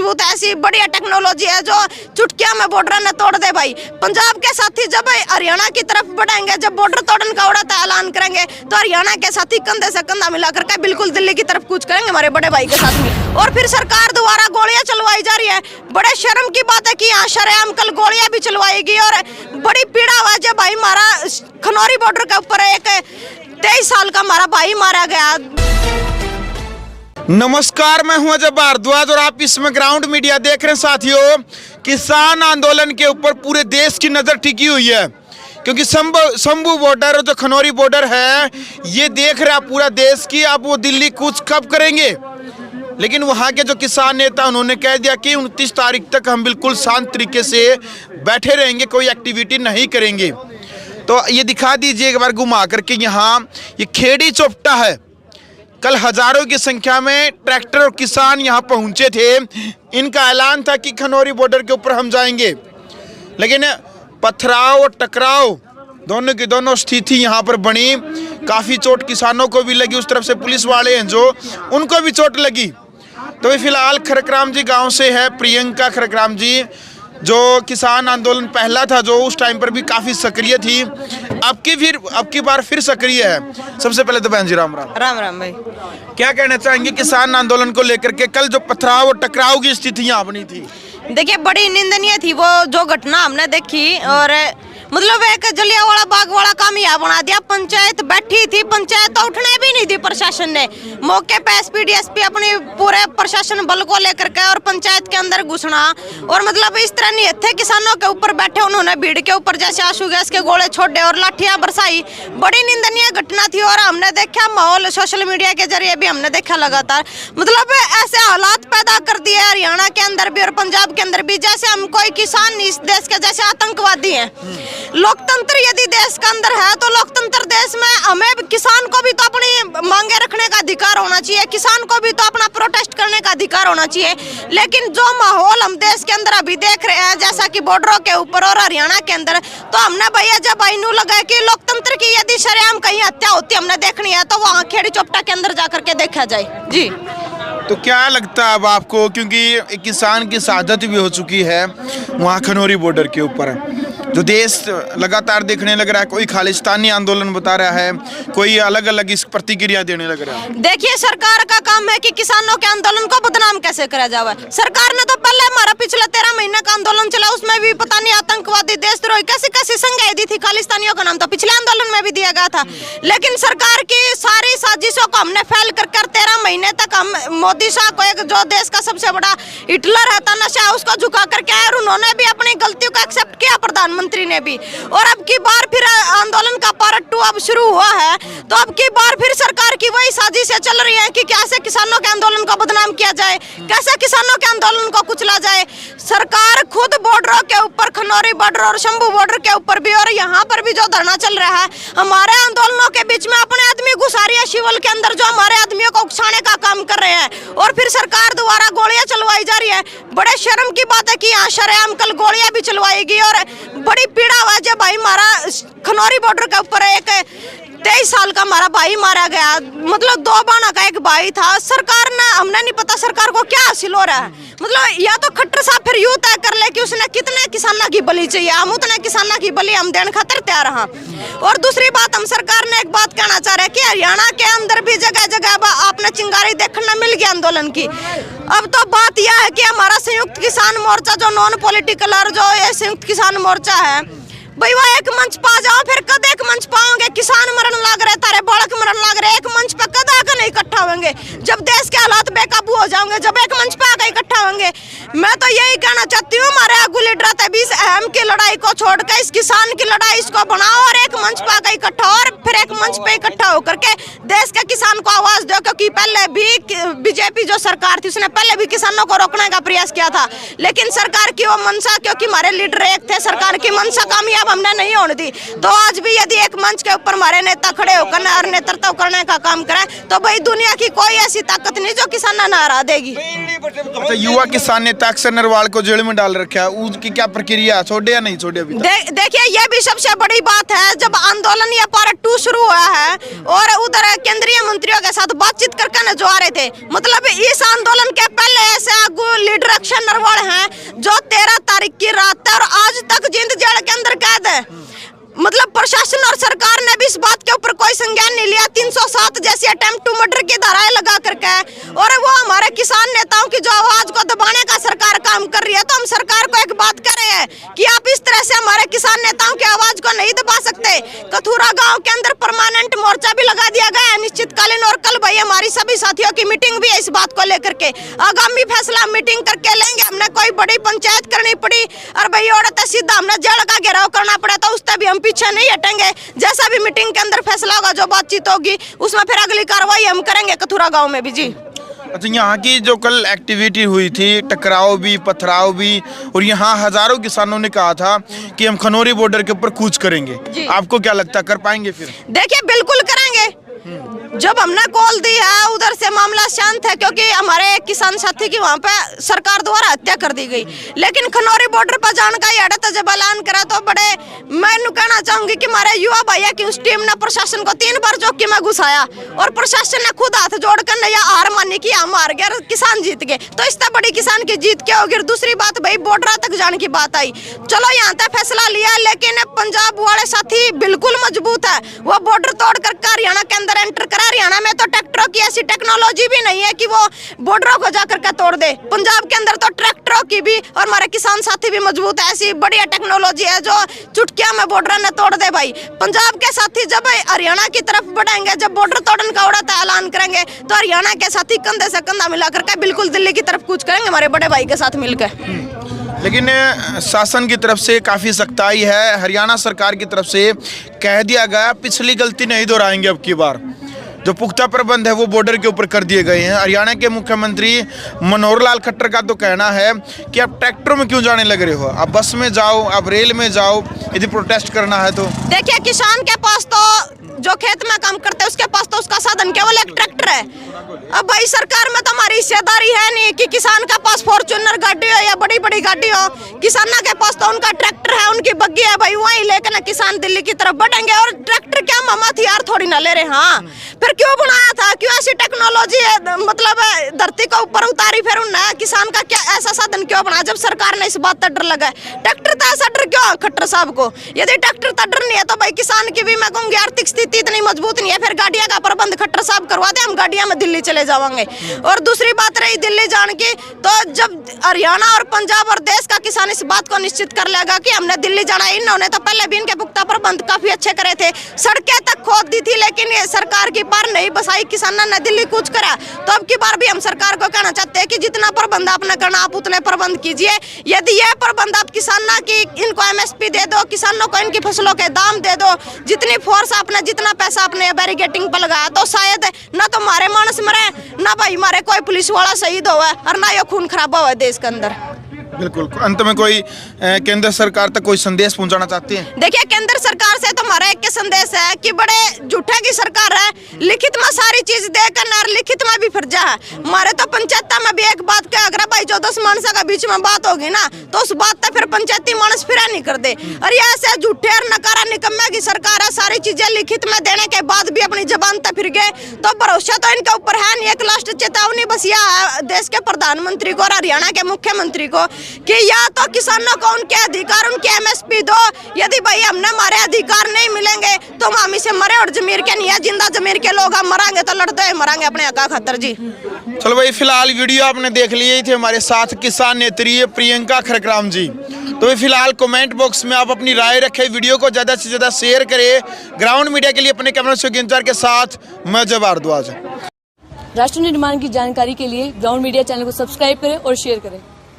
मजबूत है, ऐसी बढ़िया टेक्नोलॉजी है जो चुटकिया में बॉर्डर ने तोड़ दे भाई। पंजाब के साथी जब हरियाणा की तरफ बढ़ेंगे, जब बॉर्डर तोड़ने का उड़ाता ऐलान करेंगे, तो हरियाणा के साथी कंधे से कंधा मिला करके बिल्कुल दिल्ली की तरफ कूच करेंगे हमारे बड़े भाई के साथ में। और फिर सरकार द्वारा गोलियां चलवाई जा रही है। बड़े शर्म की बात है कि यहाँ शरेआम कल गोलियां भी चलवाएगी और बड़ी पीड़ा हुआ जब भाई हमारा खनौरी बॉर्डर के ऊपर एक 23 साल का हमारा भाई मारा गया। नमस्कार, मैं हूं अजय भारद्वाज और आप इसमें ग्राउंड मीडिया देख रहे हैं। साथियों, किसान आंदोलन के ऊपर पूरे देश की नजर टिकी हुई है, क्योंकि शंभू बॉर्डर और जो खनौरी बॉर्डर है ये देख रहा पूरा देश की। अब वो दिल्ली कूच कब करेंगे, लेकिन वहाँ के जो किसान नेता उन्होंने कह दिया कि 29 तारीख तक हम बिल्कुल शांत तरीके से बैठे रहेंगे, कोई एक्टिविटी नहीं करेंगे। तो ये दिखा दीजिए एक बार घुमा करके, यहाँ ये खेड़ी चौपटा है। कल हजारों की संख्या में ट्रैक्टर और किसान यहाँ पहुँचे थे। इनका ऐलान था कि खनौरी बॉर्डर के ऊपर हम जाएंगे, लेकिन पथराव और टकराव दोनों की दोनों स्थिति यहाँ पर बनी। काफ़ी चोट किसानों को भी लगी, उस तरफ से पुलिस वाले हैं जो उनको भी चोट लगी। तो फिलहाल खरकराम जी गांव से है प्रियंका खरकराम जी, जो किसान आंदोलन पहला था जो उस टाइम पर भी काफ़ी सक्रिय थी, अब की बार फिर सक्रिय है। सबसे पहले तो बहन जी राम राम। राम राम भाई। क्या कहना चाहेंगे किसान आंदोलन को लेकर के? कल जो पथराव और टकराव की स्थिति यहाँ बनी थी, देखिए बड़ी निंदनीय थी वो जो घटना हमने देखी। और मतलब एक जलियांवाला बाग वाला काम यहाँ बना दिया। पंचायत बैठी थी, पंचायत तो उठने भी नहीं दी प्रशासन ने। मौके पे एसपी डीएसपी अपने पूरे प्रशासन बल को लेकर के और पंचायत के अंदर घुसना, और मतलब इस तरह नहीं थे किसानों के ऊपर बैठे, उन्होंने भीड़ के ऊपर जैसे आंसू गैस के गोले छोड़े और लाठियां बरसाई। बड़ी निंदनीय घटना थी और हमने देखा माहौल सोशल मीडिया के जरिए भी हमने देखा लगातार। मतलब ऐसे हालात पैदा कर दिए हरियाणा के अंदर भी और पंजाब के अंदर भी, जैसे हम कोई किसान इस देश के जैसे आतंकवादी हैं। लोकतंत्र यदि देश के अंदर है तो लोकतंत्र देश में हमें किसान को भी तो अपनी मांगे रखने का अधिकार होना चाहिए, किसान को भी तो अपना प्रोटेस्ट करने का अधिकार होना चाहिए। लेकिन जो माहौल हम देश के अंदर अभी देख रहे हैं, जैसा कि बॉर्डरों के ऊपर और हरियाणा के अंदर, तो हमने भैया जब आईनू लगा कि लोकतंत्र की यदि शरेआम कहीं हत्या होती हमने देखनी है तो वहाँ खेड़ी चौपटा के अंदर जाकर के देखा जाए जी। तो क्या लगता है अब आपको, क्योंकि एक किसान की शहादत भी हो चुकी है वहाँ खनौरी बॉर्डर के ऊपर, जो देश लगातार देखने लग रहा है, कोई खालिस्तानी आंदोलन बता रहा है, कोई अलग अलग इस प्रतिक्रिया देने लग रहा है। देखिए सरकार का काम है कि किसानों के आंदोलन को बदनाम कैसे करा जाए। सरकार ने तो पहले हमारा पिछले 13 महीने का आंदोलन चला, उसमें भी पता नहीं आतंकवादी देशद्रोही कैसी कैसी संज्ञाएं दी थी, खालिस्तानियों का नाम तो पिछले आंदोलन में भी दिया गया था। लेकिन सरकार की सारी साजिशों को हमने फैल कर 13 महीने तक हम मोदी शाह को, एक जो देश का सबसे बड़ा हिटलर है तानाशाह, उसको झुका करके आए और उन्होंने भी अपनी गलतियों को एक्सेप्ट किया, प्रधानमंत्री ने भी। और अब की बार फिर आंदोलन का पार्ट 2 अब शुरू हुआ है, तो अब की बार फिर सरकार की वही साजिशें चल रही हैं कि कैसे किसानों के आंदोलन को बदनाम किया जाए, कैसे किसानों के आंदोलन को कुचला जाए। सरकार खुद बॉर्डरों के ऊपर, खनौरी बॉर्डर और शंभू बॉर्डर के ऊपर भी और यहाँ पर भी जो धरना चल रहा है, हमारे आंदोलनों के बीच में अपने आदमी घुसा रही है शिवल के अंदर, जो हमारे आदमियों को उकसाने का काम कर रहे हैं। और फिर सरकार द्वारा गोलियां चलवाई जा रही है। बड़े शर्म की बात है कि यहाँ शरेआम कल गोलियां भी चलवाएगी और बड़ी पीड़ा हुआ जब भाई हमारा खनौरी बॉर्डर के ऊपर एक 23 साल का हमारा भाई मारा गया। मतलब 2 बाना का एक भाई था। सरकार ने, हमने नहीं पता सरकार को क्या हासिल हो रहा है। मतलब या तो खट्टर साहब फिर यूं तय कर ले कि उसने कितने किसानों की बलि चाहिए, हम उतने किसानों की बलि हम देने खातिर तैयार हैं। और दूसरी बात, हम सरकार ने एक बात कहना चाह रहे हैं कि हरियाणा के अंदर भी जगह जगह आपने चिंगारी देखने मिल गई आंदोलन की। अब तो बात यह है कि हमारा संयुक्त किसान मोर्चा जो नॉन पॉलिटिकल और जो ये संयुक्त किसान मोर्चा है भाई, वो एक मंच पा जाओ, फिर कद एक मंच पाओगे। किसान मरण लग रहे, तारे बालक मरण लग रहे, एक मंच पे कद आकर नहीं इकट्ठा होंगे। जब देश के हालात बेकाबू हो जाओगे, जब एक मंच पे आकर इकट्ठा होंगे। मैं तो यही कहना चाहती हूँ, हमारे आगू लीडर तबीस अहम की लड़ाई को छोड़कर इस किसान की लड़ाई इसको बनाओ और एक मंच पे आकर इकट्ठा हो और फिर एक मंच पे इकट्ठा होकर के देश के किसान को आवाज दो। क्योंकि पहले भी बीजेपी जो सरकार थी उसने पहले भी किसानों को रोकने का प्रयास किया था, लेकिन सरकार की वो मंशा, क्योंकि हमारे लीडर एक थे, सरकार की मंशा कामयाब हमने नहीं होने दी। तो आज भी यदि एक मंच के ऊपर हमारे नेता खड़े होकर और नेतृत्व करने का काम करें तो भाई दुनिया की कोई ऐसी ताकत नहीं जो किसान ना हरा देगी। अच्छा, युवा किसान नेता लगता है अक्षय नरवाल को जेल में डाल रखा है, उसकी क्या प्रक्रिया है, छोड़े या नहीं छोड़े अभी तक? देखिए ये भी सबसे बड़ी बात है, जब आंदोलन या पार्ट 2 शुरू हुआ है और उधर केंद्रीय मंत्रियों के साथ बातचीत करके न जो आ रहे थे, मतलब इस आंदोलन के पहले ऐसे आगू लीडर अक्षय नरवाल हैं जो 13 तारीख की रात है और आज तक जिंद जेल के अंदर कैद है। मतलब प्रशासन और सरकार ने भी इस बात के ऊपर कोई संज्ञान नहीं लिया। 307 जैसी अटेम्प्ट टू मर्डर की धाराएं लगा करके, और वो हमारे किसान नेताओं की जो आवाज को दबाने का सरकार काम कर रही है। तो हम सरकार को एक बात कर रहे हैं कि आप इस तरह से हमारे किसान नेताओं की आवाज को नहीं दबा सकते। कथुरा गांव के अंदर परमानेंट मोर्चा भी लगा दिया गया है निश्चितकालीन, और कल भाई हमारी सभी साथियों की मीटिंग भी है इस बात को लेकर के। आगामी फैसला मीटिंग करके लेंगे। हमने कोई बड़ी पंचायत करनी पड़ी और भाई औरत सीधा हमने जेल का घेराव करना पड़ा तो उससे भी हम पीछे नहीं हटेंगे। जैसा भी मीटिंग के अंदर फैसला होगा, जो बातचीत होगी, उसमें फिर अगली कार्रवाई हम करेंगे कथुरा गांव में भी। जी अच्छा, यहाँ की जो कल एक्टिविटी हुई थी, टकराव भी, पथराव भी, और यहाँ हजारों किसानों ने कहा था कि हम खनौरी बॉर्डर के ऊपर कूच करेंगे, आपको क्या लगता है कर पाएंगे? फिर देखिए बिल्कुल करेंगे। जब हमने कॉल दी है उधर से मामला शांत है, क्योंकि हमारे किसान साथी की वहाँ पे सरकार द्वारा हत्या कर दी गई। लेकिन खनौरी बॉर्डर पर जाने का ये जब ऐलान करा तो बड़े मैं कहना चाहूंगी कि हमारे युवा भैया की उस टीम ने प्रशासन को 3 बार चौकी में घुसाया और प्रशासन ने खुद हाथ जोड़कर नया हार मानी कि हम हार गए, किसान जीत गए। तो इससे बड़ी किसान की जीत क्या होगी? दूसरी बात भाई बॉर्डर तक जाने की बात आई, चलो यहाँ तक फैसला लिया, लेकिन पंजाब वाले साथी बिल्कुल मजबूत है। वो बॉर्डर तोड़ कर हरियाणा के अंदर एंटर करा। हरियाणा में तो ट्रैक्टरों की ऐसी टेक्नोलॉजी भी नहीं है कि वो बॉर्डरों को जाकर के तोड़ दे। पंजाब के अंदर तो ट्रैक्टरों की भी और हमारे किसान साथी भी मजबूत है, ऐसी बढ़िया टेक्नोलॉजी है जो चुटकिया में बॉर्डर ने तोड़ दे। भाई पंजाब के साथी जब हरियाणा की तरफ बढ़ेंगे, जब बॉर्डर तोड़ने का उड़ाता ऐलान करेंगे, तो हरियाणा के साथी कंधे से कंधा मिलाकर के बिल्कुल दिल्ली की तरफ कूच करेंगे हमारे बड़े भाई के साथ मिलकर। लेकिन शासन की तरफ से काफ़ी सख्ताई है, हरियाणा सरकार की तरफ से कह दिया गया पिछली गलती नहीं दोहराएंगे। अब की बार जो पुख्ता प्रबंध है वो बॉर्डर के ऊपर कर दिए गए हैं। हरियाणा के मुख्यमंत्री मनोहर लाल खट्टर का तो कहना है कि आप ट्रैक्टरों में क्यों जाने लग रहे हो, आप बस में जाओ, आप रेल में जाओ, यदि प्रोटेस्ट करना है तो। देखिए किसान के पास तो जो खेत में काम करते हैं उसके पास तो उसका साधन केवल एक ट्रैक्टर है। अब भाई सरकार में तो हमारी हिस्सेदारी है नहीं कि किसान के पास फॉर्च्यूनर गाड़ी हो या बड़ी बड़ी गाड़ी हो। किसानों के पास तो उनका ट्रैक्टर है, उनकी बग्गी है, भाई वहीं लेकर ना किसान दिल्ली की तरफ बढ़ेंगे। और ट्रैक्टर क्या हम हथियार थोड़ी ना ले रहे। हाँ फिर क्यों बनाया था, क्यों ऐसी टेक्नोलॉजी मतलब धरती को ऊपर उतारी, फिर उन्हें किसान का क्या ऐसा साधन क्यों बनाया जब सरकार ने इस बात का डर लगा? ट्रैक्टर तो ऐसा डर क्यों खट्टर साहब को? यदि ट्रैक्टर का डर नहीं है तो भाई किसान की भी मैं कहूँगी आर्थिक स्थिति इतनी मजबूत नहीं है, फिर गाड़ियां का प्रबंध खट्टर साहब करवा दे, हम गाड़ियां में दिल्ली चले जाएंगे। और दूसरी बात रही दिल्ली जाने की, तो जब हरियाणा और पंजाब और देश का किसान इस बात को निश्चित कर लेगा कि हमने दिल्ली जाना है, इन्होंने तो पहले भी इनके पुख्ता प्रबंध काफी अच्छे करे थे, सड़कें तक खोद दी थी, लेकिन ये सरकार की बार नहीं बसाई, किसानों ने दिल्ली कूच करा। तो अब की बार भी हम सरकार को कहना चाहते हैं कि जितना प्रबंध आपने करना आप उतने प्रबंध कीजिए। यदि यह प्रबंध आप किसानों की इनको MSP दे दो, किसानों को इनकी फसलों के दाम दे दो, जितनी फोर्स आपने जितना पैसा आपने बैरिकेटिंग पर लगाया, तो शायद ना तो हमारे मानस मरे, ना भाई हमारे कोई पुलिस वाला शहीद हुआ और ना ये खून खराबा हुआ देश के अंदर। बिल्कुल। अंत में कोई केंद्र सरकार तक कोई संदेश पहुंचाना चाहती हैं? देखिए केंद्र सरकार से तो हमारा एक संदेश है कि बड़े झूठे की सरकार है, लिखित में सारी चीज देकर ना लिखित में भी फर्जा है। हमारे तो पंचायत में भी एक बात क्या अगर भाई 14 मानसा का बीच में बात होगी ना तो उस बात तक फिर पंचायती मानस फिर नहीं कर दे। और ये ऐसे झूठे और नकारा निकम्मे की सरकार है, सारी चीजें लिखित में देने के बाद भी अपनी जबान तक फिर गए, तो भरोसा तो इनके ऊपर है नहीं। एक लास्ट चेतावनी बस यह है देश के प्रधानमंत्री को और हरियाणा के मुख्यमंत्री को कि या तो किसानों को उनके अधिकार उनके MSP दो, यदि भाई हमने हमारे अधिकार नहीं मिलेंगे तो हम इसे मरे और जमीर के नहीं है, जिंदा जमीर के लोग हम मरांगे तो लड़ते हुए मरांगे अपने हक खातर। जी चलो भाई, फिलहाल वीडियो आपने देख ली, थी हमारे साथ किसान नेत्री प्रियंका खरकराम जी। तो फिलहाल कमेंट बॉक्स में आप अपनी राय रखें, वीडियो को ज़्यादा से ज़्यादा शेयर करें। ग्राउंड मीडिया के लिए अपने कैमरा शौकीन के साथ मैं जब भारद्वाज। राष्ट्र निर्माण की जानकारी के लिए ग्राउंड मीडिया चैनल को सब्सक्राइब करें और शेयर करें।